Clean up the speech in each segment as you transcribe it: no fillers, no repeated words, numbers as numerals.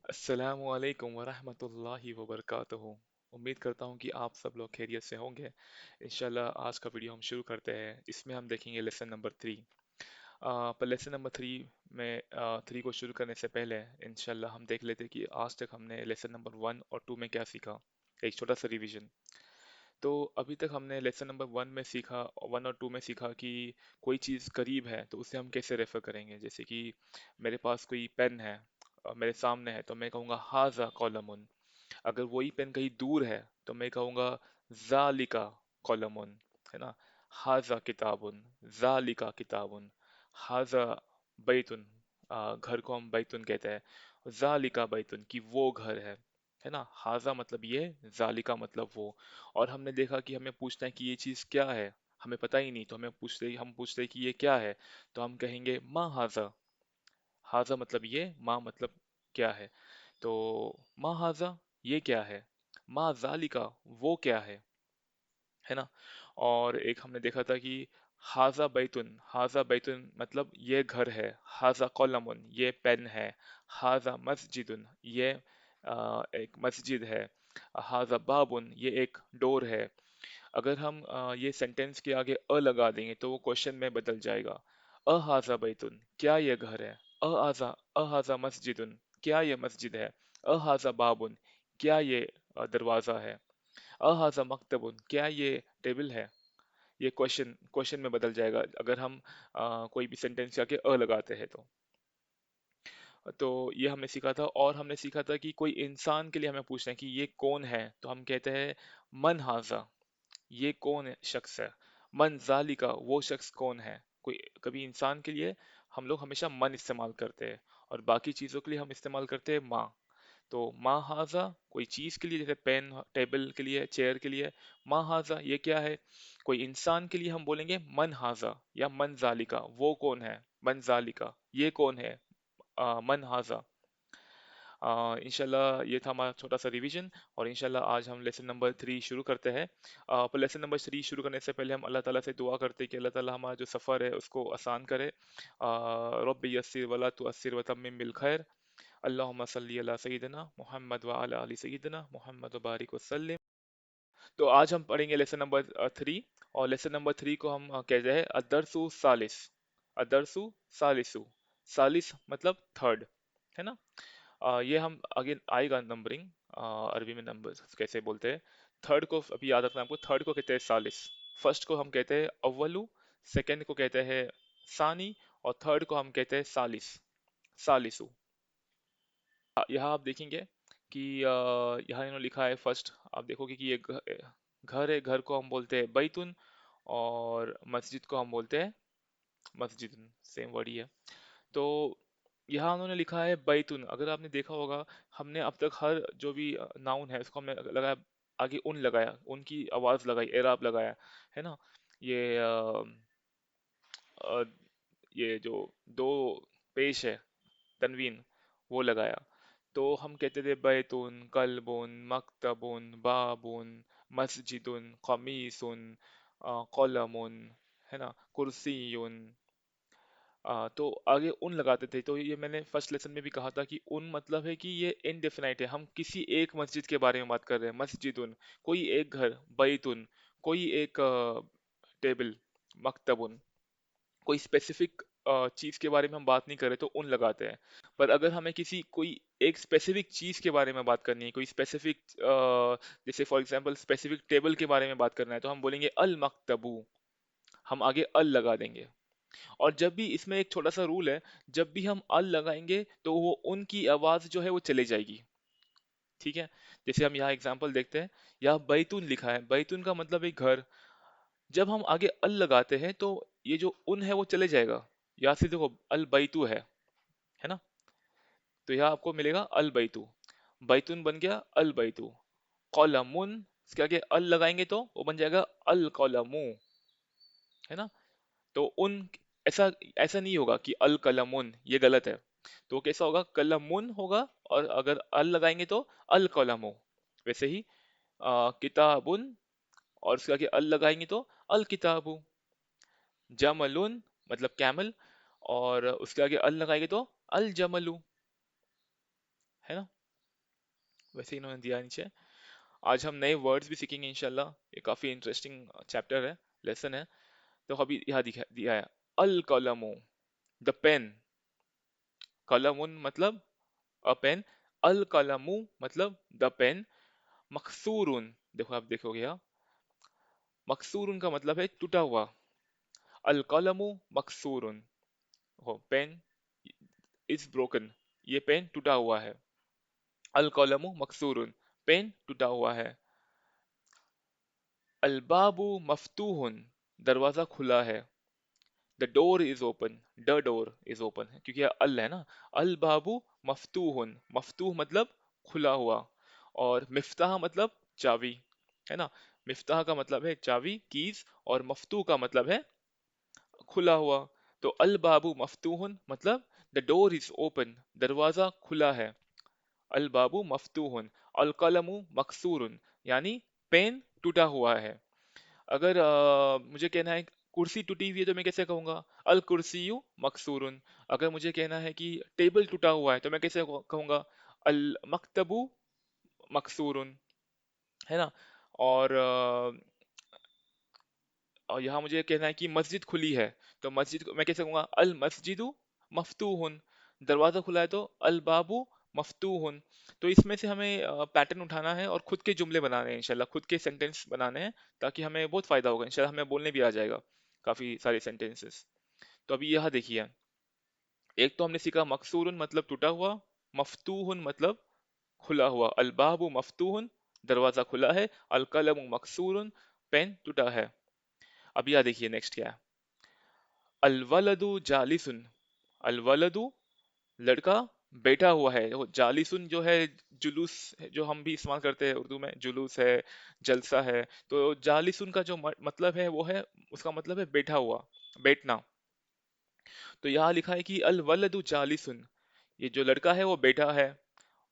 अस्सलामु अलैकुम वरहमतुल्लाहि वबरकातुहू। उम्मीद करता हूँ कि आप सब लोग खैरियत से होंगे। इंशाल्लाह आज का वीडियो हम शुरू करते हैं। इसमें हम देखेंगे लेसन नंबर 3। पर लेसन नंबर 3 में 3 को शुरू करने से पहले इंशाल्लाह हम देख लेते हैं कि आज तक हमने लेसन नंबर 1 और 2 में क्या सीखा। एक छोटा सा रिवीजन। तो अभी तक हमने लेसन नंबर 1 में सीखा, 1 और 2 में सीखा कि कोई चीज़ करीब है तो उसे हम कैसे रेफर करेंगे। जैसे कि मेरे पास कोई पेन है और मेरे सामने है तो मैं कहूँगा हाजा कॉलमुन। अगर वही पेन कहीं दूर है तो मैं कहूँगा जालिका कॉलमुन, है ना। हाजा किताबुन, जालिका किताबुन, हाजा बैतुन, घर को हम बैतुन कहते हैं। जालिका बैतुन की वो घर है ना। हाजा मतलब ये, जालिका मतलब वो। और हमने देखा कि हमें पूछना है कि ये चीज़ क्या है। हमें पता ही नहीं तो हम पूछते हैं कि ये क्या है। तो हम कहेंगे मा हाजा। हाजा मतलब ये, माँ मतलब क्या है। तो मा हाजा ये क्या है, मा जालिका वो क्या है ना। और एक हमने देखा था कि हाजा बैतुन मतलब ये घर है। हाजा कलमुन ये पेन है। हाजा मस्जिदुन ये एक मस्जिद है। हाजा बाबुन ये एक डोर है। अगर हम ये सेंटेंस के आगे अ लगा देंगे तो वो क्वेश्चन में बदल जाएगा। अहाजा बैतुन क्या ये घर है। अहाजा अहाजा मस्जिदुन क्या ये मस्जिद है। अहाजा बाबुन क्या ये दरवाजा है। अहाजा मकतबुन क्या ये टेबल है। ये क्वेश्चन क्वेश्चन में बदल जाएगा अगर हम कोई भी सेंटेंस के आगे अ लगाते हैं तो ये हमने सीखा था। और हमने सीखा था कि कोई इंसान के लिए हमें पूछना है कि ये कौन है तो हम कहते हैं मन हाजा ये कौन है शख्स है। मन जालिका वो शख्स कौन है। कोई कभी इंसान के लिए हम लोग हमेशा मन इस्तेमाल करते हैं और बाकी चीज़ों के लिए हम इस्तेमाल करते हैं माँ। तो माँ हाजा कोई चीज़ के लिए, जैसे पेन टेबल के लिए, चेयर के लिए माँ हाजा ये क्या है। कोई इंसान के लिए हम बोलेंगे मन हाजा या मन जालिका वो कौन है। मन जालिका ये कौन है, मन हाजा। इंशाल्लाह ये था हमारा छोटा सा रिवीजन। और इंशाल्लाह आज हम लेसन नंबर 3 शुरू करते हैं। पर लेसन नंबर 3 शुरू करने से पहले हम अल्लाह ताला से दुआ करते हैं कि अल्लाह ताला हमारा जो सफ़र है उसको आसान करे। रब्बि यस्सिर वला तुअस्सिर व तम्मिम बिल खैर। अल्लाहुम्मा सल्ली अला सय्यिदिना मुहम्मद व अला आलि सय्यिदिना मुहम्मद व बारिक वसल्लिम। तो आज हम पढ़ेंगे लेसन नंबर 3। और लेसन नंबर 3 को हम कहते हैं अदरसु सालिस। अदरसु सालिसु। सालिस मतलब थर्ड, है ना। ये हम आगे आएगा नंबरिंग, अरबी में नंबर कैसे बोलते हैं। थर्ड को अभी याद रखना आपको, थर्ड को कहते हैं सालिस। फर्स्ट को हम कहते हैं अव्वलु, सेकंड को कहते हैं सानी, और थर्ड को हम कहते हैं सालिस, सालिसु। यहाँ आप देखेंगे कि यहाँ इन्होंने लिखा है फर्स्ट। आप देखोगे कि ये घर है, घर को हम बोलते हैं बैतुन। और मस्जिद को हम बोलते हैं मस्जिद, सेम वर्ड ही है। तो यहाँ उन्होंने लिखा है बैतुन। अगर आपने देखा होगा हमने अब तक हर जो भी नाउन है उसको हमने लगाया, आगे उन लगाया, उनकी आवाज लगाई, एराब लगाया, है ना। ये अ, ये जो दो पेश है तनवीन वो लगाया। तो हम कहते थे बैतुन कल्बुन मकतबुन बाबुन मस्जिदुन कमीसुन कलमुन, है ना, कुर्सियुन। तो आगे उन लगाते थे। तो ये मैंने फर्स्ट लेसन में भी कहा था कि उन मतलब है कि ये इनडेफिनाइट है, हम किसी एक मस्जिद के बारे में बात कर रहे हैं। मस्जिदुन कोई एक घर, बैतुन कोई एक टेबल, मकतबुन कोई स्पेसिफिक चीज के बारे में हम बात नहीं कर रहे तो उन लगाते हैं। पर अगर हमें किसी कोई एक स्पेसिफिक चीज के बारे में बात करनी है, कोई स्पेसिफिक जैसे फॉर एग्जांपल स्पेसिफिक टेबल के बारे में बात करना है तो हम बोलेंगे अल मकतबू। हम आगे अल लगा देंगे। और जब भी इसमें एक छोटा सा रूल है, जब भी हम अल लगाएंगे तो वो उनकी आवाज जो है वो चले जाएगी। ठीक है। जैसे हम यहाँ एग्जांपल देखते हैं, यहाँ बैतून लिखा है, बैतून का मतलब एक घर। जब हम आगे अल लगाते हैं तो ये जो उन है वो चले जाएगा। यहाँ से देखो अल बैतू है ना। तो यहाँ आपको मिलेगा अल बैतू, बैतून बन गया अल बैतू। कौलमुन इसके आगे अल लगाएंगे तो वो बन जाएगा अल कौलमू, है ना। तो उन ऐसा ऐसा नहीं होगा कि अल कलमुन, ये गलत है। तो कैसा होगा, कलमुन होगा। और अगर अल लगाएंगे तो अल कलमु। वैसे ही किताबुन और उसके आगे अल लगाएंगे तो अल किताबु। जमलुन मतलब कैमल, और उसके आगे अल लगाएंगे तो अल जमलु, है ना। वैसे ही इन्होंने दिया नीचे। आज हम नए वर्ड्स भी सीखेंगे इंशाल्लाह, ये काफी इंटरेस्टिंग चैप्टर है, लेसन है। तो अभी यहाँ दिया है, अल कलमो, द पेन। कलमुन मतलब अ पेन, अल कलमु मतलब द पेन, मकसूरुन, देखो आप देखोगे यहाँ, मकसूरुन का मतलब है टूटा हुआ, अल कलमु मकसूरुन, हो पेन इज ब्रोकन, ये पेन टूटा हुआ है। अल कलमु मकसूरुन, पेन टूटा हुआ है। अल बाबू मफ्तूहुन, दरवाजा खुला है। The door is open, the door is open है क्योंकि अल है ना। अल बाबू मफ्तूहुन, मफ्तूह मतलब खुला हुआ, और मिफ्ताह मतलब चाबी, है ना। मिफ्ताह का मतलब है चाबी, कीज, और मफ्तूह का मतलब है खुला हुआ। तो अल बाबू मफ्तूहुन मतलब द डोर इज ओपन, दरवाजा खुला है। अल बाबू मफ्तूहुन, अल कलमु मकसूरुन, यानी पेन टूटा हुआ है। अगर मुझे कहना है कुर्सी टूटी हुई है तो मैं कैसे कहूंगा, अल कुर्सियु मकसूरुन। अगर मुझे कहना है कि टेबल टूटा हुआ है तो मैं कैसे कहूंगा, अल मकतबु मकसूरुन, है ना। और और यहाँ मुझे कहना है कि मस्जिद खुली है, तो मस्जिद को मैं कैसे कहूंगा, अल मस्जिदु मफ्तूहुन। दरवाजा खुला है तो अल बाबू मफ्तूहुन। तो इसमें से हमें पैटर्न उठाना है और खुद के जुमले बनाने हैं इंशाल्लाह, खुद के सेंटेंस बनाने हैं, ताकि हमें बहुत फायदा होगा इंशाल्लाह, हमें बोलने भी आ जाएगा काफी सारे सेंटेंसेस। तो अभी यह देखिए, एक तो हमने सीखा मकसूरुन मतलब टूटा हुआ, मफ्तूहुन मतलब खुला हुआ, अल बाबू मफ्तूहुन दरवाजा खुला है, अल कलम मकसूरुन पेन टूटा है। अब यह देखिए नेक्स्ट क्या है, अलवलदु जालिसुन, अलवलदु लड़का बैठा हुआ है। देखो जालिसुन जो है जुलूस है, जो हम भी इस्तेमाल करते हैं उर्दू में, जुलूस है, जलसा है। तो जालिसुन का जो मतलब है वो है, उसका मतलब है बैठा हुआ, बैठना। तो यहाँ लिखा है कि अल वलदु जालिसुन, ये जो लड़का है वो बैठा है।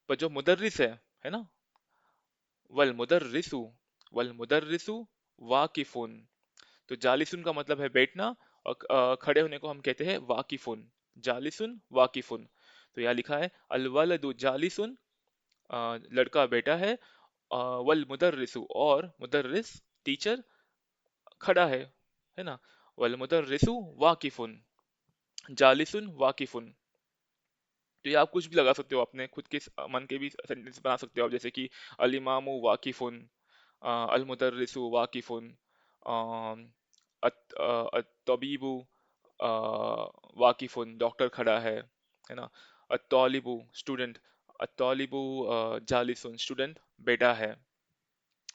पर जो मुदर्रिस है ना, वल मुदर्रिसु, वल मुदर्रिसु वाकिफुन। तो जालिसुन का मतलब है बैठना, और खड़े होने को हम कहते हैं वाकिफुन, जालिसुन वाकिफुन। तो यहाँ लिखा है अल वलदु जालिसुन, लड़का बैठा है, वल मुदर्रिसु और मुदर्रिस टीचर खड़ा है ना। वल मुदर्रिसु वाकिफुन, जालिसुन वाकिफुन। तो ये आप कुछ भी लगा सकते हो, अपने खुद के मन के भी सेंटेंस बना सकते हो आप, जैसे कि अल इमामु वाकिफुन, अल मुदर्रिसु वाकिफुन, तबीबु वाकिफुन, डॉक्टर खड़ा है ना। अत्तालिबु स्टूडेंट, अत्तालिबु जालिसुन, स्टूडेंट बैठा है।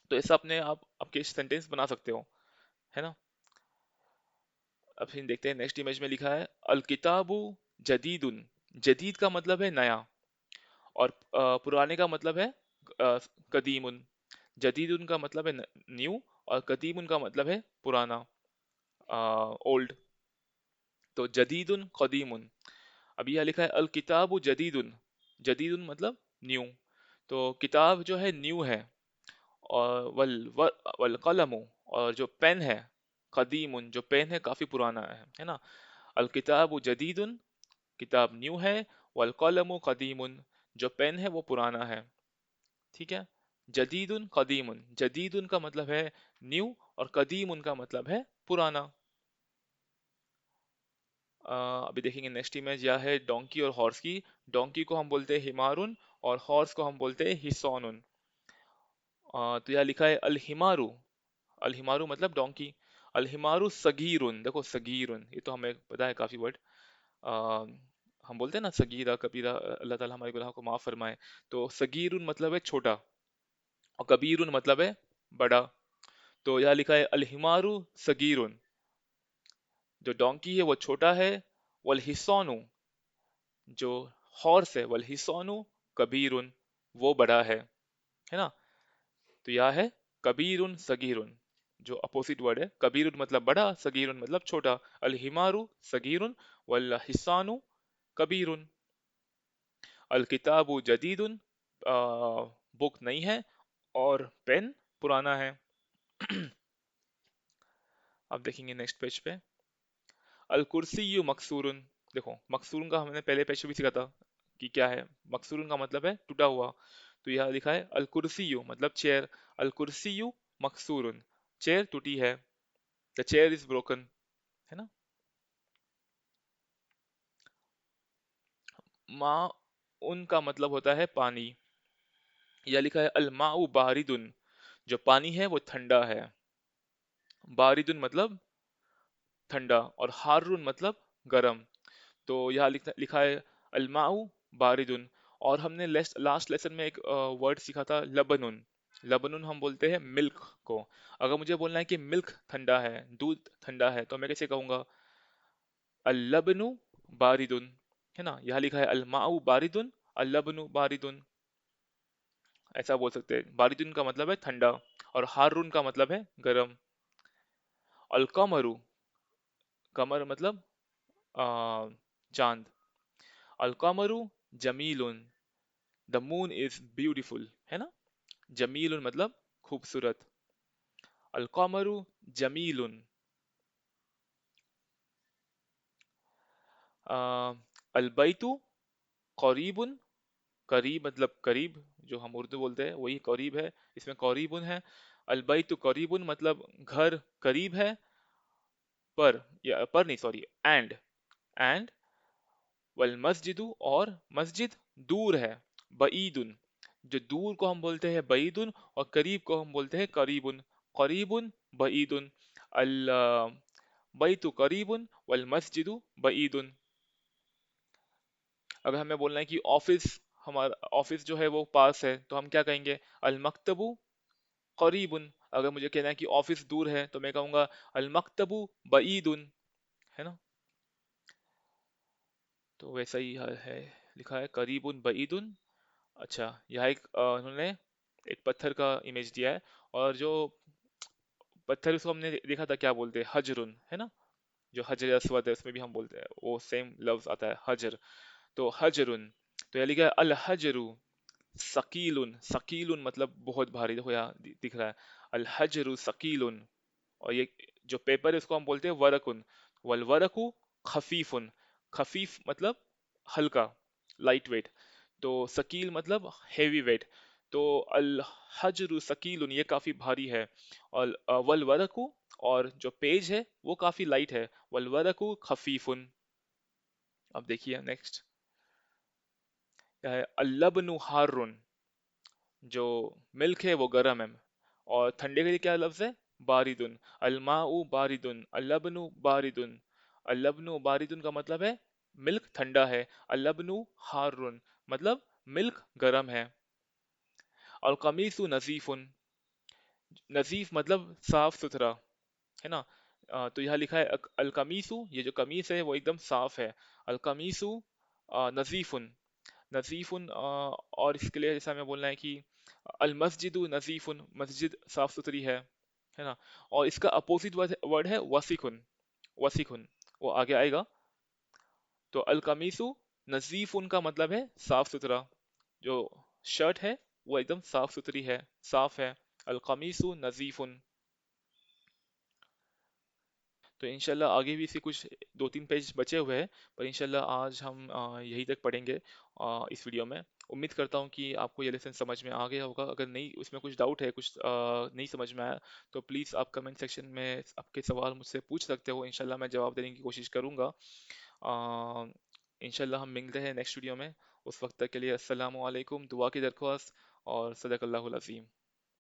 तो ऐसा अपने आप आपके सेंटेंस बना सकते हो, है ना। अब फिर देखते हैं नेक्स्ट इमेज में लिखा है अल किताबु जदीदुन, जदीद का मतलब है नया, और पुराने का मतलब है कदीमुन। जदीदुन का मतलब है न्यू, और कदीमुन का मतलब है पुराना, ओल्ड। तो जदीदुन कदीमुन। अभी यह लिखा है अल किताबु जदीदुन, जदीदुन मतलब न्यू। तो किताब जो है न्यू है, और वल कलमु, और जो पेन है कदीमुन, जो पेन है काफी पुराना है ना। अल किताबु जदीदुन, किताब न्यू है, वल कलमु कदीमुन, जो पेन है वो पुराना है। ठीक है। जदीदुन कदीमुन, जदीदुन का मतलब है न्यू, और कदीमुन का मतलब है पुराना। अभी देखेंगे नेक्स्ट इमेज यह है डोंकी और हॉर्स की। डोंकी को हम बोलते हैं हिमारुन, और हॉर्स को हम बोलते हैं हिसोनुन। तो यह लिखा है अल हिमारू, अल हिमारू मतलब डोंकी। अल हिमारू सगीरुन, देखो सगीरुन ये तो हमें पता है काफी वर्ड। हम बोलते हैं ना सगीरा कबीरा, अल्लाह ताला हमारे गुनाह को माफ फरमाए। तो सगीरुन मतलब है छोटा, और कबीरुन मतलब है बड़ा। तो यहाँ लिखा है अल हिमारू सगीरुन, जो डोंकी है वो छोटा है, वल हिस्सोनु, जो हॉर्स है, वल हिस्सोनु कबीरुन, वो बड़ा है ना। तो यह है कबीरुन सगीरुन, जो अपोजिट वर्ड है, कबीरुन मतलब बड़ा, सगीरुन मतलब छोटा। अल हिमारू सगीरुन, वल हिस्सानु कबीरुन। अल किताबु जदीदुन, बुक नई है, और पेन पुराना है। अब देखेंगे नेक्स्ट पेज पे, अल कुर्सियु मकसूरुन। देखो मकसूरुन का हमने पहले पेज पे भी सीखा था कि क्या है, मकसूरुन का मतलब है टूटा हुआ। तो यहाँ लिखा है अल कुर्सियु मतलब चेयर, अल कुर्सियु मकसूरुन, चेयर टूटी है, द चेयर इज ब्रोकन, है ना। मा उनका मतलब होता है पानी। यह लिखा है अल माउ बारिदुन, जो पानी है वो ठंडा है। बारिदुन मतलब ठंडा, और हारुन मतलब गरम। तो यहाँ लिखा है अलमाउ बारिदुन। और हमने लास्ट लेसन में एक वर्ड सीखा था लबनुन। लबनुन हम बोलते हैं मिल्क को। अगर मुझे बोलना है कि मिल्क ठंडा है, दूध ठंडा है, तो मैं कैसे कहूंगा? अल्लबनु बारिदुन, है ना। यहाँ लिखा है अलमाउ बारिदुन, अल्लबनु बारिदुन, ऐसा बोल सकते हैं। बारिदुन का मतलब है ठंडा, और हारून का मतलब है गरम। अलकमरु, कमर मतलब आ, चांद। अलकमरु जमीलुन, द मून इज ब्यूटीफुल, है ना। जमीलुन मतलब खूबसूरत। अलकमरु जमीलुन। अलबैतु करीबुन, करीब मतलब करीब, जो हम उर्दू बोलते हैं वही करीब है, इसमें करीबुन है। अलबैतु करीबुन मतलब घर करीब है, पर, या पर नहीं, सॉरी, एंड वल मस्जिदु, और मस्जिद दूर है। बईदुन, जो दूर को हम बोलते हैं बईदुन, और करीब को हम बोलते हैं करीबुन। करीबुन बईदुन, अल बैतु करीबुन वल मस्जिदु बईदुन। अगर हमें बोलना है कि ऑफिस, हमारा ऑफिस जो है वो पास है, तो हम क्या कहेंगे? अल मकतबु करीबुन। अगर मुझे कहना है कि ऑफिस दूर है, तो मैं कहूंगा अल मकतबु बईदुन, है ना। तो वैसा ही है, लिखा है करीबुन बईदुन। अच्छा, यहाँ एक उन्होंने एक पत्थर का इमेज दिया है, और जो पत्थर उसको हमने देखा था क्या बोलते हैं, हजरुन, है ना। जो हजर अस्वद है उसमें भी हम बोलते हैं, वो सेम लफ्ज आता है हजर। तो हजरुन, तो यह लिखा है अल हजरु सकीलुन। सकीलुन मतलब बहुत भारी, देखो यहाँ दिख रहा है अल हजरु सकीलुन। और ये जो पेपर है उसको हम बोलते हैं वरकुन। वल वरकु खफीफुन, खफीफ मतलब हल्का, लाइट वेट। तो सकील मतलब हेवी वेट। तो अल हजरु सकीलुन, ये काफी भारी है। और वल वरकु, और जो पेज है वो काफी लाइट है। वल वरकु खफीफुन। अब देखिए नेक्स्ट क्या है, अल्लबनु हारुन, जो मिल्क है वो गर्म है। और ठंडे के लिए क्या लफ्ज है? बारिदुन। अलमाउ बारिदुन, अल्लबनु बारिदुन। अल्लबनु बारिदुन का मतलब है मिल्क ठंडा है। अल्लबनु हारुन मतलब मिल्क गर्म है। और कमीसु नजीफुन, नजीफ मतलब साफ सुथरा, है ना। तो यहाँ लिखा है अलकमीसु, ये जो कमीज है वो एकदम साफ है। अलकमीसु नजीफुन, नजीफुन। और इसके लिए जैसा हमें बोलना है कि अल मस्जिदु नजीफुन, मस्जिद साफ सुथरी है ना। और इसका अपोजिट वर्ड है वसीकुन, वसीकुन, वो आगे आएगा। तो अल कमीसु नजीफुन का मतलब है साफ सुथरा, जो शर्ट है वो एकदम साफ सुथरी है, साफ है। अल कमीसु नजीफुन। तो इंशाल्लाह आगे भी इसके कुछ दो तीन पेज बचे हुए हैं, पर इंशाल्लाह आज हम यहीं तक पढ़ेंगे इस वीडियो में। उम्मीद करता हूँ कि आपको ये लेसन समझ में आ गया होगा। अगर नहीं, उसमें कुछ डाउट है, कुछ नहीं समझ में आया, तो प्लीज़ आप कमेंट सेक्शन में आपके सवाल मुझसे पूछ सकते हो। इंशाल्लाह मैं जवाब देने की कोशिश करूँगा। इंशाल्लाह हम मिलते हैं नेक्स्ट वीडियो में। उस वक्त तक के लिए अस्सलामु अलैकुम, दुआ की दरख्वास्त, और सदकल्लाहुल अज़ीम।